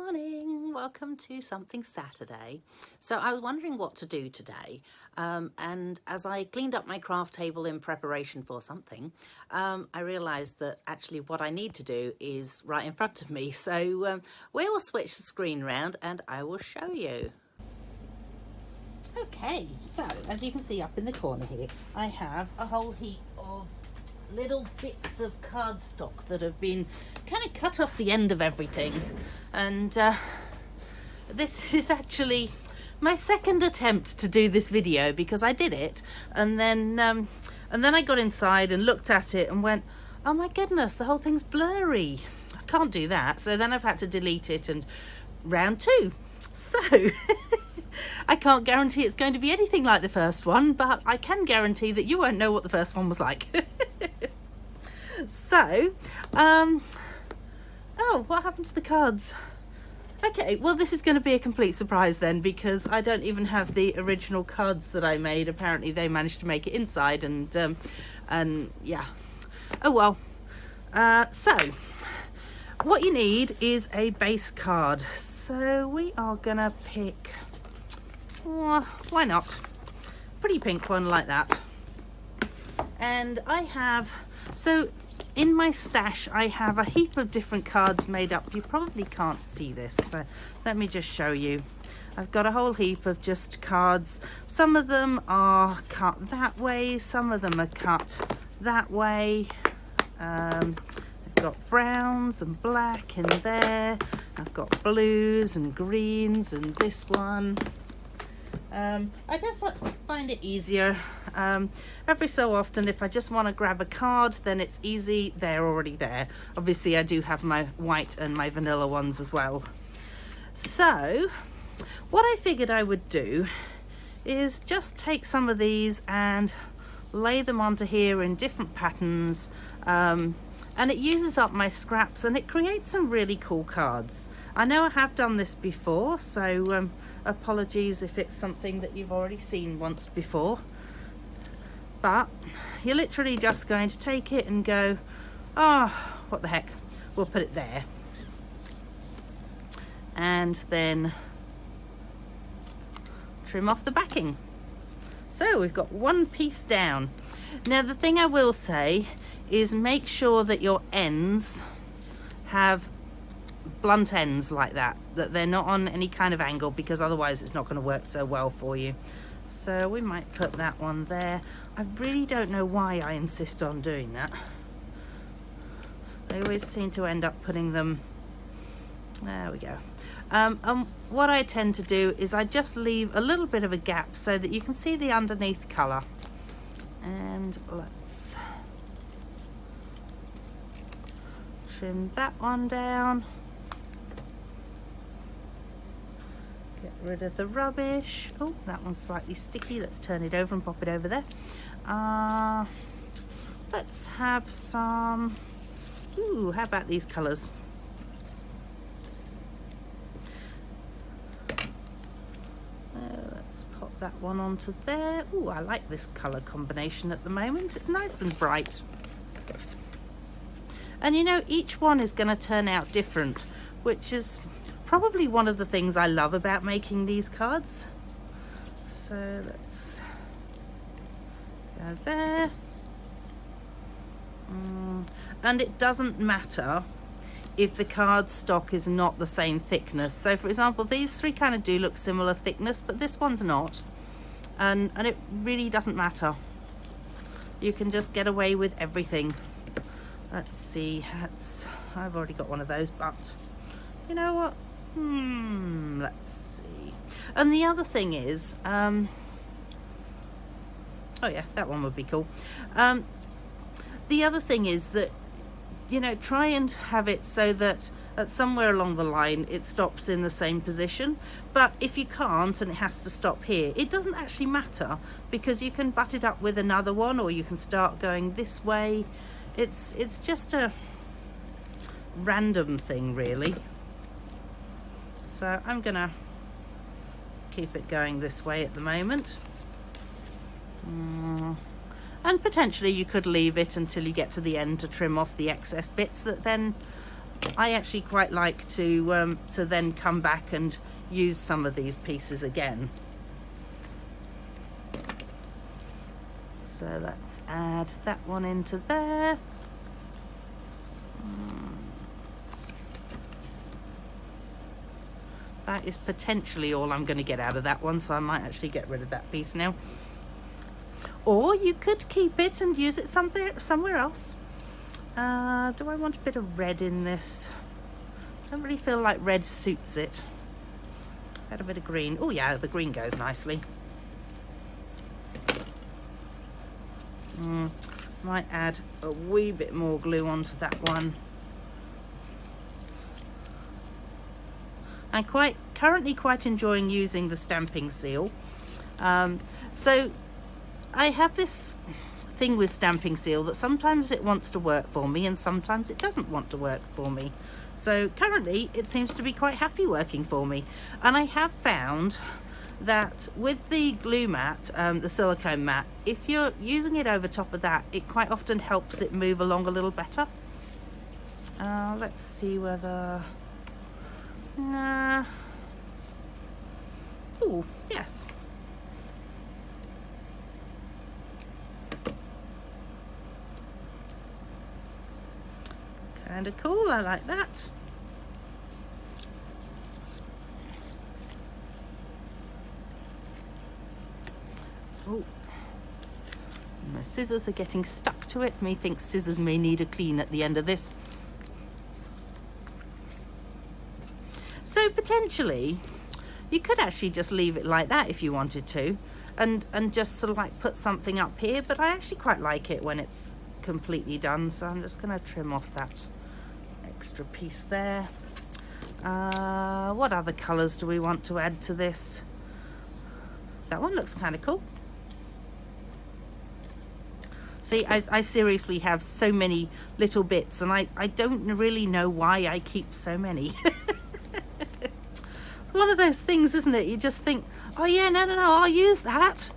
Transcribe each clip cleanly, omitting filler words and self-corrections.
morning, welcome to Something Saturday. So I was wondering what to do today, and as I cleaned up my craft table in preparation for something, I realised that actually what I need to do is right in front of me. So we will switch the screen round and I will show you. Okay, so as you can see up in the corner here, I have a whole heap of little bits of cardstock that have been kind of cut off the end of everything, and this is actually my second attempt to do this video, because I did it and then I got inside and looked at it and went, oh my goodness, the whole thing's blurry, I can't do that. So then I've had to delete it and round two. So I can't guarantee it's going to be anything like the first one, but I can guarantee that you won't know what the first one was like. So, oh, what happened to the cards? Okay, well, this is going to be a complete surprise then, because I don't even have the original cards that I made. Apparently they managed to make it inside, and yeah. Oh well. So what you need is a base card. So we are gonna pick, why not, pretty pink one like that. And I have, so in my stash I have a heap of different cards made up. You probably can't see this, so let me just show you. I've got a whole heap of just cards. Some of them are cut that way, some of them are cut that way. I've got browns and black in there, I've got blues and greens and this one. I just find it easier every so often, if I just want to grab a card, then it's easy, they're already there. Obviously I do have my white and my vanilla ones as well. So what I figured I would do is just take some of these and lay them onto here in different patterns, and it uses up my scraps and it creates some really cool cards. I know I have done this before, so apologies if it's something that you've already seen once before, but you're literally just going to take it and go, oh, what the heck, we'll put it there, and then trim off the backing. So we've got one piece down. Now the thing I will say is make sure that your ends have blunt ends like that they're not on any kind of angle, because otherwise it's not going to work so well for you. So we might put that one there. I really don't know why I insist on doing that. I always seem to end up putting them, there we go. What I tend to do is I just leave a little bit of a gap so that you can see the underneath colour. And let's trim that one down. Get rid of the rubbish. Oh, that one's slightly sticky. Let's turn it over and pop it over there. Let's have some, ooh, how about these colours? Let's pop that one onto there. Ooh, I like this colour combination at the moment. It's nice and bright. And you know, each one is going to turn out different, which is probably one of the things I love about making these cards. So let's go there. And it doesn't matter if the card stock is not the same thickness. So for example, these three kind of do look similar thickness, but this one's not. And it really doesn't matter. You can just get away with everything. Let's see, I've already got one of those, but you know what? Let's see. And the other thing is, oh yeah, that one would be cool. The other thing is that, you know, try and have it so that at somewhere along the line it stops in the same position. But if you can't and it has to stop here, it doesn't actually matter, because you can butt it up with another one, or you can start going this way. It's just a random thing, really. So I'm gonna keep it going this way at the moment. And potentially you could leave it until you get to the end to trim off the excess bits that then I actually quite like to then come back and use some of these pieces again. So let's add that one into there. That is potentially all I'm going to get out of that one, so I might actually get rid of that piece now. Or you could keep it and use it somewhere else. Do I want a bit of red in this? I don't really feel like red suits it. Add a bit of green. Oh yeah, the green goes nicely. Might add a wee bit more glue onto that one. I'm currently quite enjoying using the stamping seal. So I have this thing with stamping seal that sometimes it wants to work for me and sometimes it doesn't want to work for me. So currently it seems to be quite happy working for me. And I have found that with the glue mat, the silicone mat, if you're using it over top of that, it quite often helps it move along a little better. Let's see whether... Nah. Oh, yes. It's kind of cool, I like that. Oh, my scissors are getting stuck to it. Methinks scissors may need a clean at the end of this. So potentially you could actually just leave it like that if you wanted to, and just sort of like put something up here, but I actually quite like it when it's completely done, so I'm just going to trim off that extra piece there. What other colours do we want to add to this? That one looks kind of cool. See, I seriously have so many little bits, and I don't really know why I keep so many. One of those things, isn't it? You just think, oh yeah, no, I'll use that.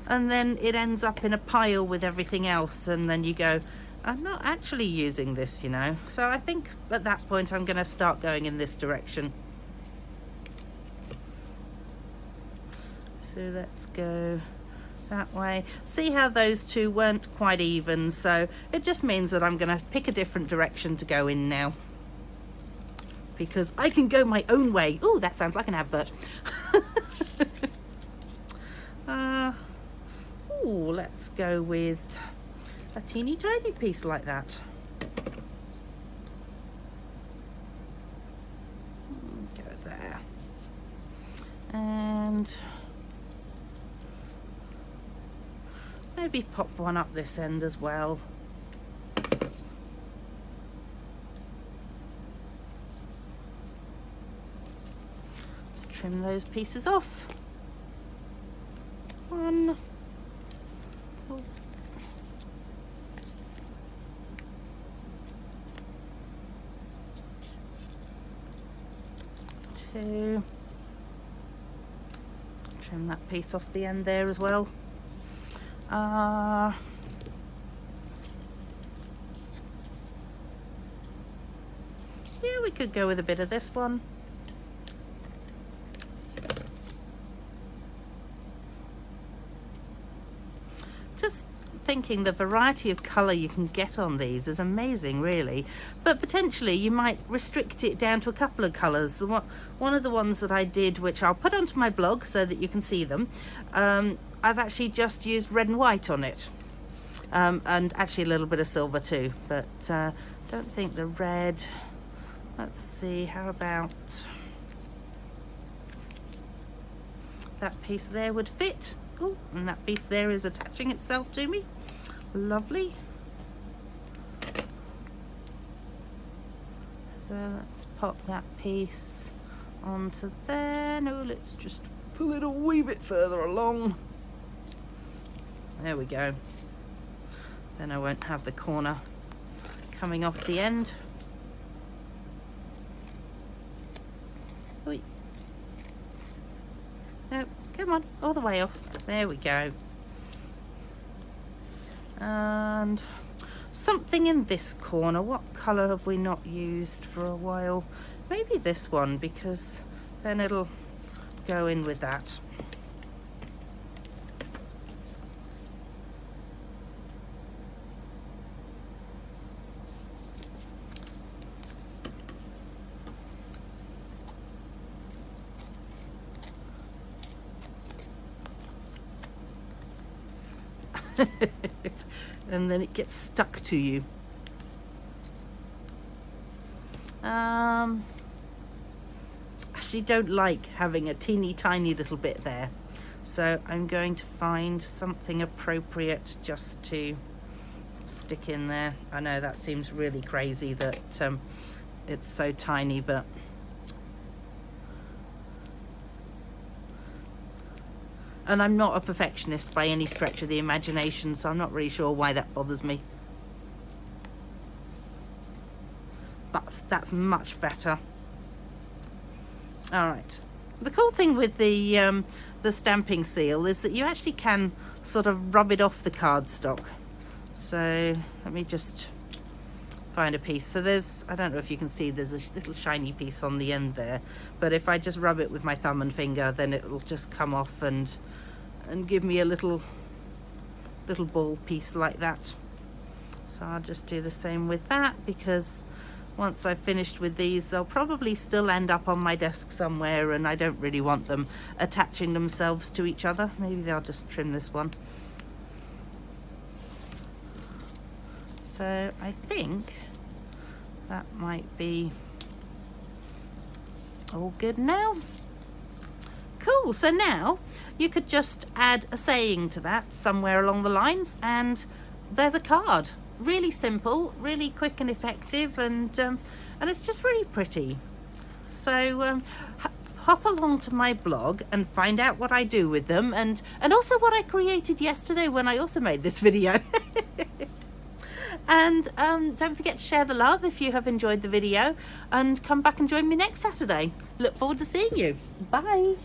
And then it ends up in a pile with everything else, and then you go, I'm not actually using this, you know. So I think at that point I'm going to start going in this direction. So let's go that way. See how those two weren't quite even, so it just means that I'm going to pick a different direction to go in now, because I can go my own way. Oh, that sounds like an advert. Let's go with a teeny tiny piece like that. Go there. And maybe pop one up this end as well. Trim those pieces off. One. Oh. Two. Trim that piece off the end there as well. Yeah, we could go with a bit of this one. Just thinking the variety of colour you can get on these is amazing, really. But potentially you might restrict it down to a couple of colours. One of the ones that I did, which I'll put onto my blog so that you can see them, I've actually just used red and white on it. And actually a little bit of silver too. But don't think the red... Let's see, how about... that piece there would fit. Oh, and that piece there is attaching itself to me. Lovely. So let's pop that piece onto there. No, let's just pull it a wee bit further along. There we go. Then I won't have the corner coming off the end. Oi. No, come on, all the way off. There we go. And something in this corner. What colour have we not used for a while? Maybe this one, because then it'll go in with that. And then it gets stuck to you. Actually don't like having a teeny tiny little bit there, so I'm going to find something appropriate just to stick in there. I know that seems really crazy that it's so tiny, but and I'm not a perfectionist by any stretch of the imagination, so I'm not really sure why that bothers me. But that's much better. All right. The cool thing with the stamping seal is that you actually can sort of rub it off the cardstock. So let me just find a piece. So there's, I don't know if you can see, there's a little shiny piece on the end there, but if I just rub it with my thumb and finger, then it'll just come off and give me a little ball piece like that. So I'll just do the same with that, because once I've finished with these, they'll probably still end up on my desk somewhere, and I don't really want them attaching themselves to each other. Maybe they'll just trim this one. So I think that might be all good now. Cool, so now you could just add a saying to that somewhere along the lines, and there's a card. Really simple, really quick and effective, and it's just really pretty. So hop along to my blog and find out what I do with them, and also what I created yesterday when I also made this video. And don't forget to share the love if you have enjoyed the video, and come back and join me next Saturday. Look forward to seeing you. Bye.